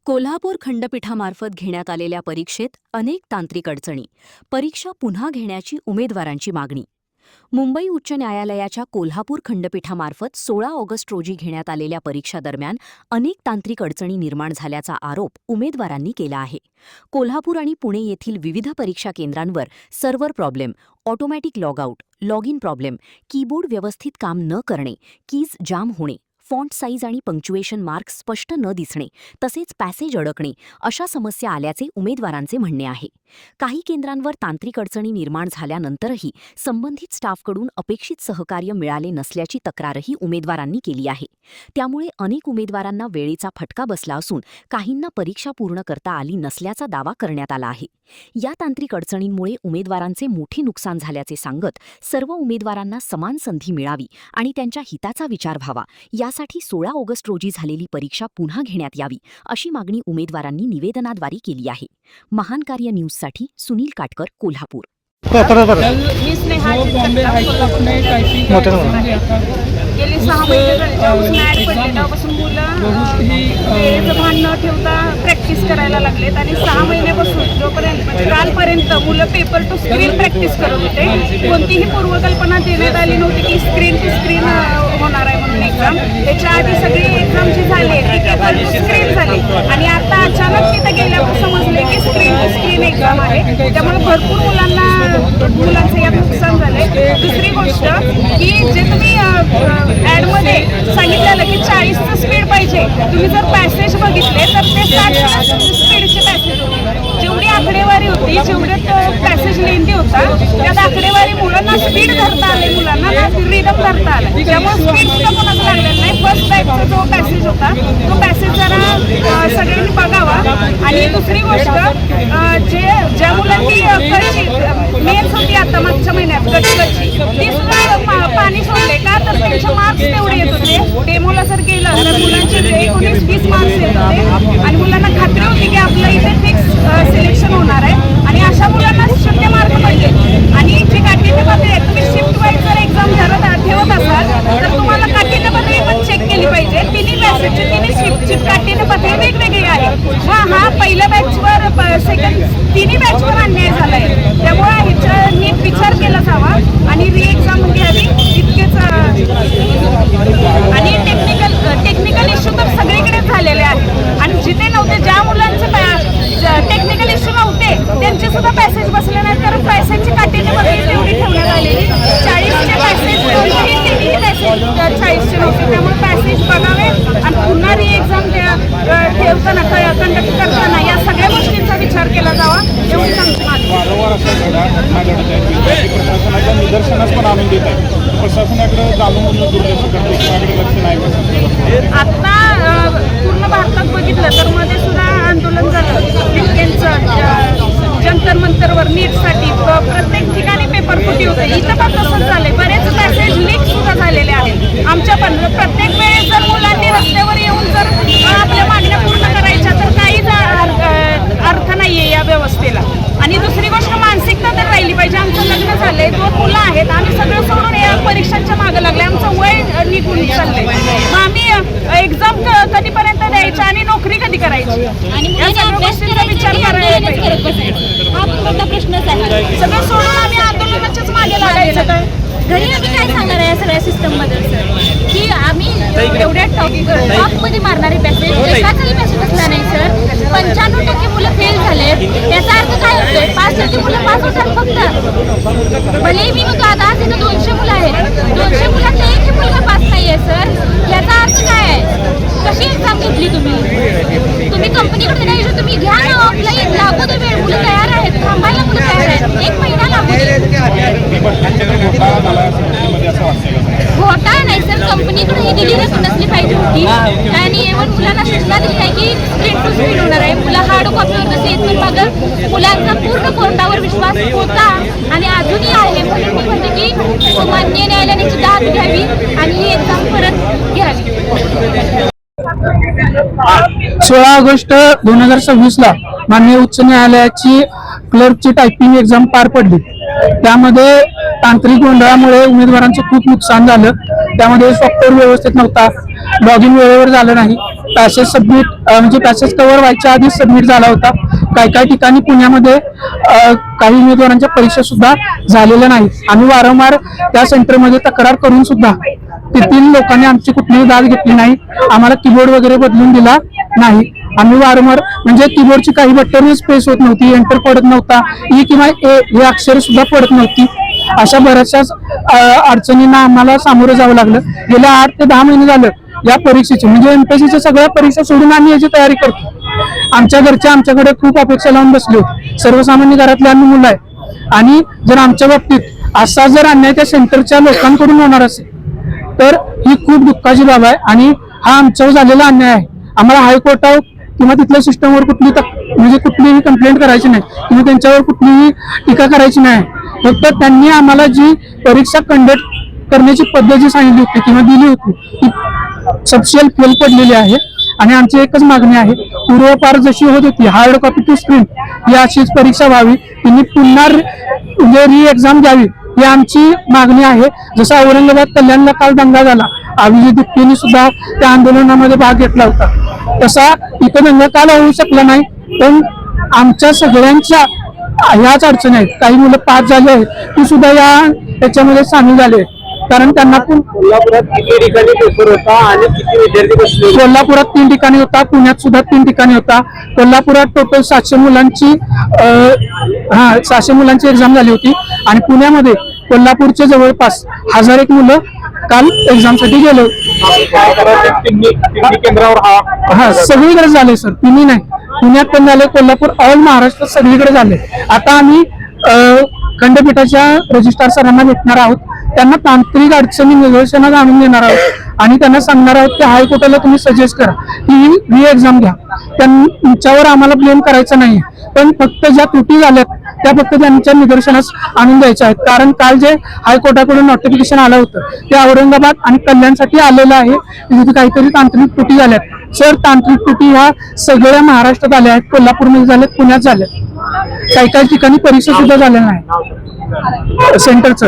कोल्हापूर खंडपीठामार्फत घेण्यात आलेल्या परीक्षेत अनेक तांत्रिक अडचणी. परीक्षा पुन्हा घेण्याची उमेदवारांची मागणी. मुंबई उच्च न्यायालयाच्या कोल्हापूर खंडपीठामार्फत 16 ऑगस्ट रोजी घेण्यात आलेल्या परीक्षादरम्यान अनेक तांत्रिक अडचणी निर्माण झाल्याचा आरोप उमेदवारांनी केला आहे. कोल्हापूर आणि पुणे येथील विविध परीक्षा केंद्रांवर server problem, automatic logout, log in problem, keyboard व्यवस्थित काम न करणे, कीज जाम होणे, फॉन्ट साईज आणि पंक्च्युएशन मार्क स्पष्ट न दिसणे तसेच पॅसेज अडकणे अशा समस्या आल्याचे उमेदवारांचे म्हणणे आहे. काही केंद्रांवर तांत्रिक अडचणी निर्माण झाल्यानंतरही संबंधित स्टाफकडून अपेक्षित सहकार्य मिळाले नसल्याची तक्रारही उमेदवारांनी केली आहे. त्यामुळे अनेक उमेदवारांना वेळेचा फटका बसला असून काहींना परीक्षा पूर्ण करता आली नसल्याचा दावा करण्यात आला आहे. या तांत्रिक अडचणींमुळे उमेदवारांचे मोठे नुकसान झाल्याचे सांगत सर्व उमेदवारांना समान संधी मिळावी आणि त्यांच्या हिताचा विचार व्हावा यासाठी 16 ऑगस्ट रोजी झालेली परीक्षा पुन्हा घेण्यात यावी अशी मागणी उमेदवारांनी निवेदनाद्वारे केली आहे. महान कार्य न्यूजसाठी सुनील काटकर, कोल्हापूर. मी स्नेहा गेली 6 महिने झाले ॲड पडले तेव्हापासून मुलं वेळेचं भान न ठेवता प्रॅक्टिस करायला लागलेत आणि 6 महिन्यापासून जोपर्यंत म्हणजे कालपर्यंत मुलं पेपर टू स्क्रीन प्रॅक्टिस करत होते. कोणतीही पूर्वकल्पना देण्यात आली नव्हती की स्क्रीन टू स्क्रीन होणार आहे म्हणून एक्झाम. त्याच्या आधी सगळी एक्झाम जी झाली ती पेपर टू स्क्रीन झाली आणि आता अचानक तिथं गेल्यावर समजले की स्क्रीन टू स्क्रीन एक्झाम आहे. त्यामुळे भरपूर मुलांचं यात नुकसान झालंय. दुसरी गोष्ट की जे तुम्ही ॲडमध्ये सांगितलेलं की 40चं स्पीड पाहिजे, तुम्ही जर पॅसेज बघितले तर ते 60 स्पीडचे पॅसेज होते. जेवढी आकडेवारी होती, जेवढे पॅसेज लेंदी होता त्यात आकडेवारी मुलांना स्पीड धरता आले, मुलांना ना रिदम धरता आलं. त्यामुळे स्पीड सुद्धा कोणाचं लागलेलं नाही. फर्स्ट बॅचचा जो पॅसेज होता तो पॅसेज जरा सगळ्यांनी बघावा. आणि दुसरी गोष्ट ज्या मुलांची मेन्स होती आता मागच्या महिन्यात गटची ती सुद्धा पाणी सोडले का तर त्यांचे मार्क्स तेवढे येत होते. डेमोला जर गेलं तर मुलांचे 19-20 मार्क्स येत होते आणि मुलांना खात्री होती की आपलं इथे फिक्स सिलेक्शन होणार आहे आणि अशा मुलांना 0 मार्क पडले. आणि जी काठीण्यपत्रे तुम्ही शिफ्ट वाईज जर एक्झाम ठेवत असाल तर तुम्हाला काठीण्यपत्रे पण चेक केली पाहिजे. तिन्ही पॅसेजची तिन्ही शिफ्टची काठीण्यपत्रे वेगवेगळी आहेत. हा पहिल्या बॅचवर सेकंड तिन्ही बॅचवर अन्याय झाला आहे. त्यामुळे ह्याचा नीट विचार केला जावा आणि री एक्झाम घ्यावी इतकेच. आणि टेक्निकल इश्यू तर सगळीकडे झालेले आहेत आणि जिथे नव्हते ज्या मुलांचे टेक्निकल इश्यू नव्हते त्यांचे सुद्धा पॅसेज बसले नाही. तर पॅसेजची काठीण्यपत्रे तेवढी ठेवण्यात आलेली. 40चे पॅसेज तिन्ही पॅसेज 40चे नव्हते. त्यामुळे पॅसेज बघावे आणि पुन्हा री एक्झाम ठेवताना कंडक्ट करताना या सगळ्या गोष्टींचा विचार केला जावा एवढी सांगतो. प्रशासनाच्या निदर्शनास पण आणून देत आहे. प्रशासनाकडे जाणून दुर्लक्ष करते, लक्ष नाही. आता पूर्ण भारतात बघितलं तर मध्ये सुद्धा आंदोलन झालं जंतर मंतरवर नीटसाठी. प्रत्येक ठिकाणी पेपर फुटी होते. इथं पण तसंच झालंय. बरेच पॅसेज लीक सुद्धा झालेले आहेत. आमच्या पण प्रत्येक वेळेस जर मुलांनी रस्त्यावर येऊन जर आपल्या मागण्या पूर्ण करायच्या तर काहीच अर्थ नाहीये या व्यवस्थेला. आणि दुसरी गोष्ट मानसिकता तर राहिली पाहिजे. आमचं लग्न झालंय, 2 मुलं आहेत, आम्ही सगळं सोडून या परीक्षांच्या मागं लागले. आमचं वय निघून चाललंय. मग आम्ही एक्झाम कधीपर्यंत द्यायचं आणि नोकरी कधी करायची या सगळ्या गोष्टींचा विचार करायला पाहिजे. हा मोठा प्रश्नच आहे. सगळं सोडून आम्ही आंदोलनाच्याच मागे लागायचं काय? घरी आम्ही काय सांगणार आहे या सगळ्या सिस्टमबद्दल सर, की आम्ही एवढ्या टॉपमध्ये मारणारे पॅसेज एकाचाही पॅसेज असला नाही सर. 95% मुलं फेल झालेत. याचा अर्थ काय होतोय? 5% मुलं पास होतात फक्त. भलेही मी म्हणतो आता आज इथं 200 मुलं आहेत, 200 मुलांचा एकही मुलगा पास नाही आहे सर. याचा अर्थ काय आहे? कशी एक्झाम घेतली तुम्ही कंपनीकडे नाही, तुम्ही घ्या ना ऑफलाईन, लागू दे वेळ. मुलं तयार आहेत, थांबायला मुलं तयार आहेत. 1 महिना लागू दे. घोटाळा नाही सर, कंपनीकडे ही दिली नसली पाहिजे होती. आणि एवढं मुलांना सूचना दिली आहे की स्क्रीन टू स्क्रीन होणार आहे. मुलं हार्ड कॉपीवर जसे येत पण मागं मुलांचा पूर्ण कोर्टावर विश्वास होता आणि अजूनही आहे. म्हणून मी म्हणते की मान्य न्यायालयाने दाद घ्यावी आणि ही एक्झाम परत घ्यावी. 16 ऑगस्ट 2026 ला माननीय उच्च न्यायालयाची क्लर्कची टायपिंग एक्झाम पार पडली. त्यामध्ये तांत्रिक गोंधळामुळे उमेदवारांचं खूप नुकसान झालं. त्यामध्ये सॉफ्टवेअर व्यवस्थित नव्हता, लॉग इन वेळेवर झालं नाही पॅसेज सबमिट म्हणजे पॅसेज कव्हर व्हायच्या आधीच सबमिट झाला होता. काही ठिकाणी पुण्यामध्ये काही उमेदवारांच्या परीक्षा सुद्धा झालेल्या नाहीत. आम्ही वारंवार त्या सेंटरमध्ये तक्रार करून सुद्धा तेथील लोकांनी आमची कुठलीही दाद घेतली नाही. आम्हाला कीबोर्ड वगैरे बदलून दिला नाही. आम्ही वारंवार म्हणजे कीबोर्डची काही बटन स्पेस होत नव्हती, एंटर पडत नव्हता, ई किंवा ए हे अक्षर सुद्धा पडत नव्हती. अशा बऱ्याचशाच अडचणींना आम्हाला सामोरं जावं लागलं. गेल्या 8 ते 10 महिने झालं या परीक्षेचे म्हणजे एमपीएससीच्या सगळ्या परीक्षा सोडून आम्ही याची तयारी करतो. आमच्या घरचे आमच्याकडे खूप अपेक्षा लावून बसले होते. सर्वसामान्य घरातले आम्ही मुलं आहे आणि जर आमच्या बाबतीत असा जर अन्याय त्या सेंटरच्या लोकांकडून होणार असेल तर ही खूप दुःखाची बाब आहे आणि हा आमच्यावर झालेला अन्याय आहे. आम्हाला हायकोर्टावर किंवा तिथल्या सिस्टमवर म्हणजे कुठलीही कंप्लेंट करायची नाही किंवा त्यांच्यावर कुठलीही टीका करायची नाही. फक्त त्यांनी आम्हाला जी परीक्षा कंडक्ट करण्याची पद्धत जी सांगितली होती किंवा दिली होती ती सबशियल फेल पडलेली आहे. आणि आमची एकच मागणी आहे, पूर्वपार जशी होत होती हार्ड कॉपी टू स्क्रीन ही अशीच परीक्षा व्हावी, त्यांनी पुन्हा म्हणजे री एक्झाम द्यावी ही आमची मागणी आहे. जसा औरंगाबाद कल्याणला काल दंगा झाला, अभिजित दुप्पेंनी सुद्धा त्या आंदोलनामध्ये भाग घेतला होता, तसा इथं दंगा काल होऊ शकला नाही. पण आमच्या सगळ्यांच्या ह्याच अडचणी आहेत. काही मुलं पास झाले आहेत ती सुद्धा याच्यामध्ये सामील झाले कारण त्यांना पण कोल्हापुरात किती ठिकाणी पेपर होता आणि किती विद्यार्थी बसले? कोल्हापुरात 3 ठिकाणी होता, पुण्यात सुद्धा 3 ठिकाणी होता. कोल्हापुरात टोटल 700 मुलांची एक्झाम झाली होती आणि पुण्यामध्ये कोल्हापूरचे जवळपास 1001 मुलं काल एक्झामसाठी गेले. काय करायचं तिन्ही केंद्रावर हा सगळीकडे झाले सर, तिन्ही नाही, पुण्यात पण झाले, कोल्हापूर ऑल महाराष्ट्रात सगळीकडे झाले. आता आम्ही खंडपीठाच्या रजिस्ट्रार सरांना भेटणार आहोत, त्यांना तांत्रिक अडचणी निदर्शनास आणून देणार आहोत आणि त्यांना सांगणार आहोत की हायकोर्टाला तुम्ही सजेस्ट करा की री एक्झाम घ्या. त्यांच्यावर आम्हाला ब्लेम करायचा नाही, पण फक्त ज्या त्रुटी झाल्यात त्या फक्त त्यांच्या निदर्शनास आणून द्यायच्या आहेत. कारण काल जे हायकोर्टाकडून नोटिफिकेशन आलं होतं ते औरंगाबाद आणि कल्याणसाठी आलेलं आहे, तिथे काहीतरी तांत्रिक त्रुटी झाल्यात. सर तांत्रिक त्रुटी ह्या सगळ्या महाराष्ट्रात आल्या आहेत, कोल्हापूरमध्ये झाल्यात, पुण्यात झाल्यात, काही ठिकाणी परीक्षा सुद्धा झाल्या नाही सेंटरचं.